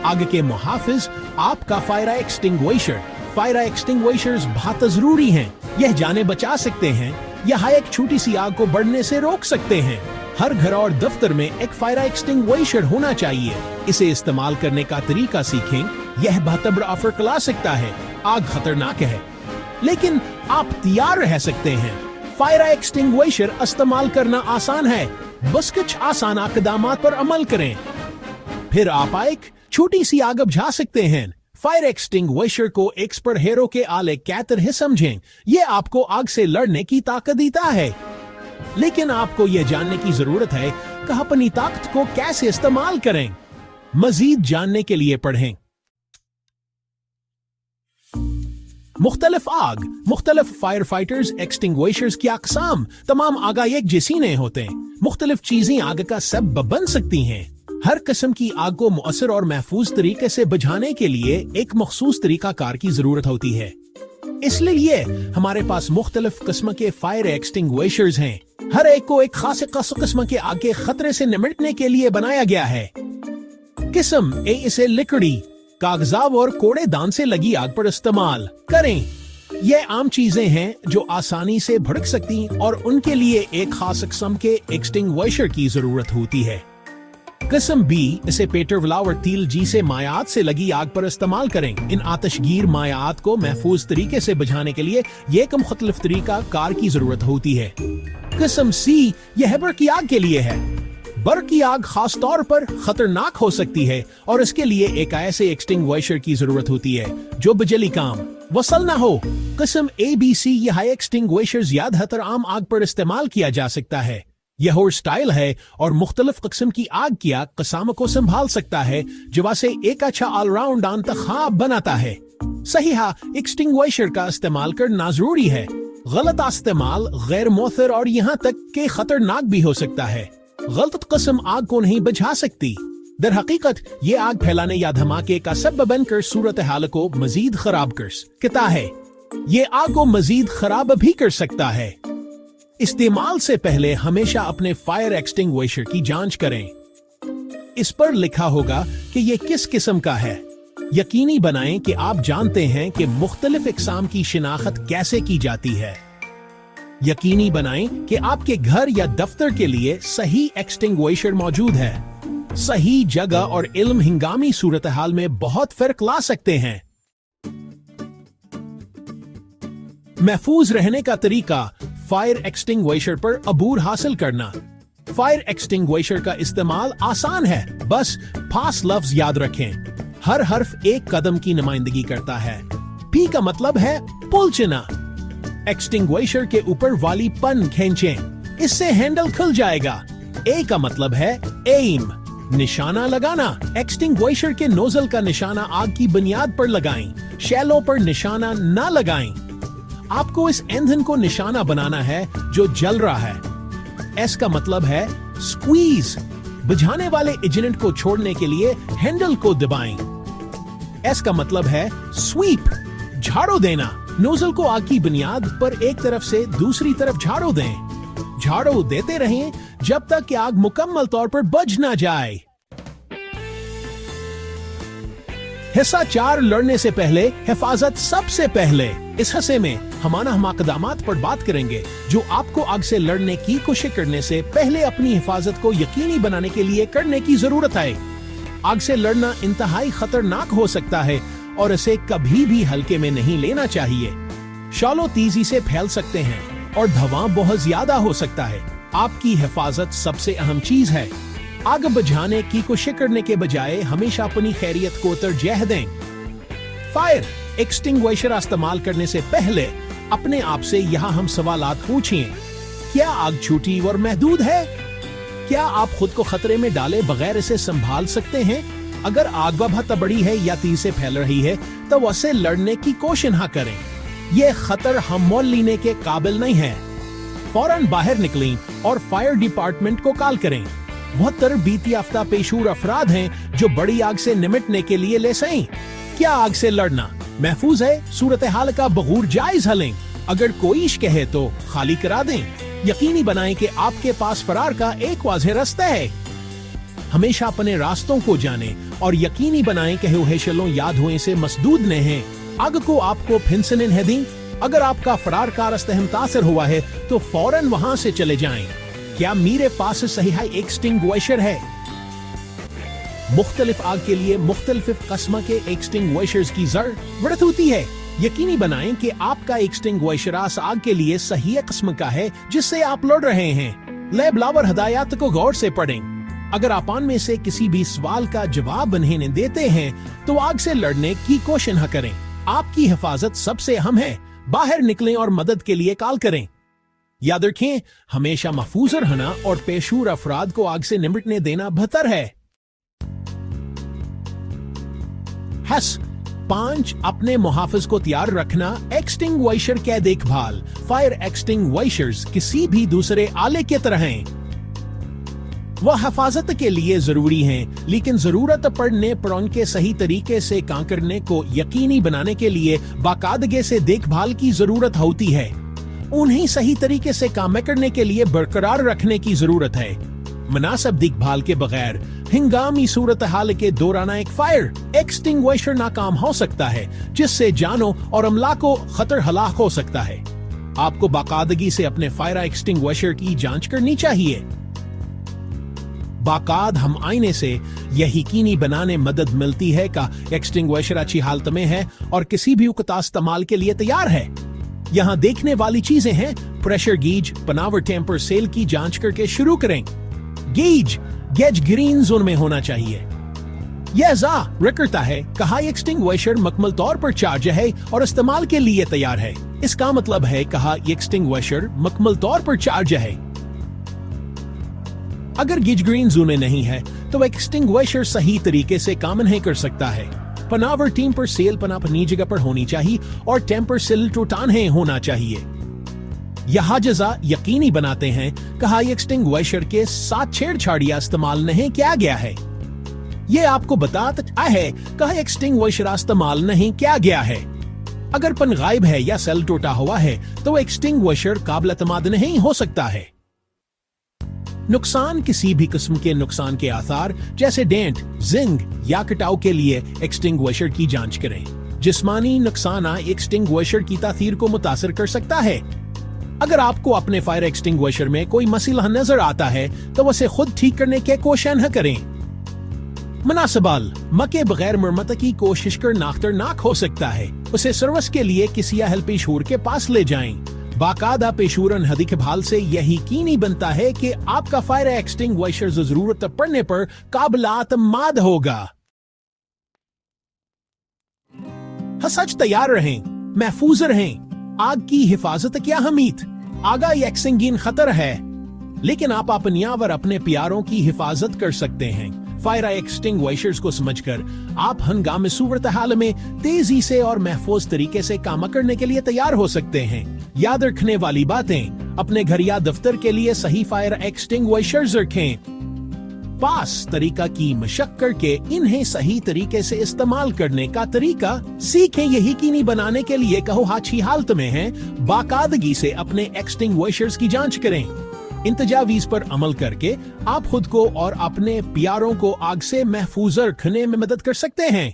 आग के मुहाफिज आपका फायर एक्सटिंग्विशर। फायर एक्सटिंग्विशर्स बहुत जरूरी हैं। यह जाने बचा सकते हैं, यह एक छोटी सी आग को बढ़ने से रोक सकते हैं। हर घर और दफ्तर में एक फायर एक्सटिंग्विशर होना चाहिए। इसे इस्तेमाल करने का तरीका सीखें। यह बहुत बड़ा ऑफर ला सकता है। आग खतरनाक है, लेकिन आप तैयार रह सकते हैं। फायर एक्सटिंग्विशर इस्तेमाल करना आसान है, बस कुछ आसान इक़दामात पर अमल करें, फिर आप एक छोटी सी आग बुझा सकते हैं। फायर एक्सटिंग्विशर को एक्सपर्ट हीरो के आले की तरह समझें। ये आपको आग से लड़ने की ताकत देता है, लेकिन आपको यह जानने की जरूरत है कि अपनी ताकत को कैसे इस्तेमाल करें। मजीद जानने के लिए पढ़ें। मुख्तलिफ आग, मुख्तलिफ फायर फाइटर्स एक्सटिंग्विशर्स की अक़साम। तमाम आग एक जैसी नहीं होते। मुख्तलिफ चीजें आग का सबब बन सकती हैं। हर किस्म की आग को मुअस्सर और महफूज तरीके से बुझाने के लिए एक मखसूस तरीका कार की जरूरत होती है। इसलिए हमारे पास मुख्तलिफ किस्म के फायर एक्सटिंग्विशर्स हैं। हर एक को एक खास किस्म के आग के खतरे से निपटने के लिए बनाया गया है। किस्म ए, इसे लकड़ी, कागजात और कूड़ेदान से लगी आग पर इस्तेमाल करें। ये आम चीजें हैं जो आसानी से भड़क सकती और उनके लिए एक खास किस्म के एक्सटिंग्विशर की जरूरत होती है। किस्म बी, इसे पेट्रोल और तेल जैसे मायात से लगी आग पर इस्तेमाल करें। इन आतिशगीर मायात को महफूज तरीके से बुझाने के लिए एक मुख्तलिफ तरीका कार की जरूरत होती है। किस्म सी, यह बर्क़ी आग के लिए है। बर्क़ी आग खास तौर पर खतरनाक हो सकती है और इसके लिए एक ऐसे एक्सटिंग्विशर की जरूरत होती है जो बिजली काम वसल न हो। किस्म ABC, यह एक्सटिंग्विशर ज्यादातर आम आग पर इस्तेमाल किया जा सकता है। यह और स्टाइल है और मुख्तलिफ किस्म की आग की कसाम को संभाल सकता है, जो से एक अच्छा ऑलराउंड इंतखाब बनाता है। सही एक्सटिंग्विशर का इस्तेमाल करना जरूरी है। गलत इस्तेमाल गैर मौसर और यहाँ तक के खतरनाक भी हो सकता है। गलत किस्म आग को नहीं बुझा सकती। दर हकीकत ये आग फैलाने या धमाके का सबब बनकर सूरत हाल को मजीद खराब कर सकता है। ये आग को मजीद खराब भी कर सकता है। इस्तेमाल से पहले हमेशा अपने फायर एक्सटिंग्विशर की जांच करें। इस पर लिखा होगा कि ये किस किस्म का है। यकीनी बनाएं कि आप जानते हैं कि मुख्तलिफ इक़साम की शिनाख्त कैसे की जाती है। यकीनी बनाएं कि आपके घर या दफ्तर के लिए सही एक्सटिंग्विशर मौजूद है। सही जगह और इल्म हिंगामी सूरत हाल में बहुत फर्क ला सकते हैं। महफूज रहने का तरीका, फायर एक्सटिंग्विशर पर अबूर हासिल करना। फायर एक्सटिंग्विशर का इस्तेमाल आसान है, बस फास लफ्ज याद रखें। हर हर्फ एक कदम की नुमाइंदगी करता है। पी का मतलब है पुल चुना। एक्सटिंग्विशर के ऊपर वाली पन खींचें, इससे हैंडल खुल जाएगा। ए का मतलब है एम, निशाना लगाना। एक्सटिंग्विशर के नोजल का निशाना आग की बुनियाद पर लगाएं, शैलों पर निशाना न लगाएं। आपको इस ईंधन को निशाना बनाना है जो जल रहा है। एस का मतलब है स्क्वीज, बुझाने वाले एजेंट को छोड़ने के लिए हैंडल को दबाएं। एस का मतलब है स्वीप, झाड़ू देना। नोजल को आग की बुनियाद पर एक तरफ से दूसरी तरफ झाड़ू दें। झाड़ू देते रहें जब तक कि आग मुकम्मल तौर पर बुझ ना जाए। हिस्सा 4, लड़ने से पहले हिफाजत सबसे पहले। इस हिस्से में हम इक़दामात पर बात करेंगे जो आपको आग से लड़ने की कोशिश करने से पहले अपनी हिफाजत को यकीनी बनाने के लिए करने की जरूरत है। आग से लड़ना इंतहाई खतरनाक हो सकता है और इसे कभी भी हल्के में नहीं लेना चाहिए। शॉलो तेजी से फैल सकते हैं और धुआं बहुत ज्यादा हो सकता है। आपकी हिफाजत सबसे अहम चीज है। आग बुझाने की कोशिश करने के बजाय हमेशा अपनी खैरियत को तरजीह दें। फायर एक्सटिंग्विशर इस्तेमाल करने से पहले अपने आप से यहाँ हम सवालात पूछें। क्या आग छोटी और महदूद है? क्या आप खुद को खतरे में डाले बगैर इसे संभाल सकते हैं? अगर आग बहुत बड़ी है या तेज से फैल रही है तो उससे लड़ने की कोशिश न करें। ये खतर हम मोल लेने के काबिल नहीं है। फौरन बाहर निकलें और फायर डिपार्टमेंट को कॉल करें। बहुत तरबीती याफ्ता पेशूर अफराद हैं जो बड़ी आग से निपटने के लिए ले सकें। क्या आग से लड़ना महफूज है? सूरत हाल का बगूर जायजा लें। अगर कोई कहे तो खाली करा दें। यकीनी बनाएं कि आपके पास फरार का एक वाज़ेह रास्ता है। हमेशा अपने रास्तों को जानें और यकीनी बनाएं कि हुहेशलों याद हुए से मसदूद न हैं। आग को आपको फिंसनिन है दी। अगर आपका फरार कार अस्तहम तासर हुआ है तो फौरन वहां से चले जाएं। क्या मेरे पास सही है एक्सटिंग्विशर है? मुख्तलिफ आग के लिए मुख्तलिफ किस्म के एक्सटिंग्विशर्स की जरूरत होती है। यकीनी बनाएं कि आपका एक्सटिंग्विशर आग के लिए सही किस्म का है जिससे आप लड़ रहे हैं। लेबलावर हदायत को गौर से पढ़ें। अगर आप में से किसी भी सवाल का जवाब नहीं देते हैं तो आग से लड़ने की कोशिश न करें। आपकी हिफाजत सबसे अहम है। बाहर निकलें और मदद के लिए कॉल करें। याद रखें, हमेशा महफूज रहना और पेशूर अफराद को आग से निपटने देना बेहतर है। 5 अपने मुहाफिज को तैयार रखना। एक्सटिंग्विशर की देखभाल। फायर एक्सटिंग्विशर्स किसी भी दूसरे आले की तरह हैं। वह हिफाजत के लिए जरूरी हैं, लेकिन जरूरत पड़ने पर उनके सही तरीके से काम करने को यकीनी बनाने के लिए बाकायदगी से देखभाल की जरूरत होती है। उन्हें सही तरीके से काम करने के लिए बरकरार रखने की जरूरत है। मुनासिब देखभाल के बगैर हंगामी सूरत हाल के दौरान एक फायर एक्सटिंग्विशर नाकाम हो सकता है, जिससे जानों और अमला को खतर हलाक हो सकता है। आपको बाकायदगी से अपने फायर एक्सटिंग्विशर की जांच करनी चाहिए। बाकायद हम आईने से यह यकीनी बनाने मदद मिलती है कि एक्सटिंग्विशर अच्छी हालत में है और किसी भी वक्त इस्तेमाल के लिए तैयार है। यहाँ देखने वाली चीजें हैं: प्रेशर गेज, पनावर टेम्पर सेल की जांच करके शुरू करें। गेज ग्रीन जोन में होना चाहिए। यह जाहिर करता है कि एक्सटिंग्विशर मुकम्मल तौर पर चार्ज है और इस्तेमाल के लिए तैयार है। इसका मतलब है कि एक्सटिंग्विशर मुकम्मल तौर पर चार्ज है। अगर गेज ग्रीन जोन में नहीं है तो एक्सटिंग्विशर सही तरीके से काम नहीं कर सकता है। पनावर टेम्पर सेल पना अपनी जगह पर होनी चाहिए और टेम्पर सेल टूटाने होना चाहिए। यह जजा यकीनी बनाते हैं कि एक्सटिंग्विशर के साथ छेड़छाड़ियां इस्तेमाल नहीं किया गया है। यह आपको बताता है कि एक्सटिंग्विशर इस्तेमाल नहीं किया गया है। अगर पन गायब है या सेल टूटा हुआ है तो एक्सटिंग्विशर काबिल एतमाद नहीं हो सकता है। नुकसान। किसी भी किस्म के नुकसान के आसार जैसे डेंट, जिंग या कटाव के लिए एक्सटिंग्विशर की जांच करें। जिस्मानी नुकसान एक्सटिंग्विशर की तासीर को मुतासर कर सकता है। अगर आपको अपने फायर एक्सटिंग्विशर में कोई मसला नजर आता है तो उसे खुद ठीक करने की कोशिश न करें। मुनासिबाल मके बगैर मरम्मत की कोशिश करना खतरनाक हो सकता है। उसे सर्विस के लिए किसी अहल पेशूर के पास ले जाएं। बाकायदा पेशूरन देखभाल से यह यकीनी बनता है कि आपका फायर एक्सटिंग्विशर जरूरत पड़ने पर काबिल-ए-एतमाद होगा। सच तैयार रहें, महफूज रहें। आग की हिफाजत की अहमियत। आगा एक संगीन खतर है, लेकिन आप अपनी और अपने प्यारों की हिफाजत कर सकते हैं। फायर एक्सटिंग्विशर्स को समझकर आप हंगामी सूरत हाल में तेजी से और महफूज तरीके से काम करने के लिए तैयार हो सकते हैं। याद रखने वाली बातें: अपने घर या दफ्तर के लिए सही फायर एक्सटिंग्विशर्स रखें। पास तरीका की मशक करके इन्हें सही तरीके से इस्तेमाल करने का तरीका सीखें। यही यकीनी बनाने के लिए कहो अच्छी हालत में है, बाकायदगी से अपने एक्सटिंग्विशर्स की जांच करें। इन तजावीज पर अमल करके आप खुद को और अपने प्यारों को आग से महफूज रखने में मदद कर सकते हैं।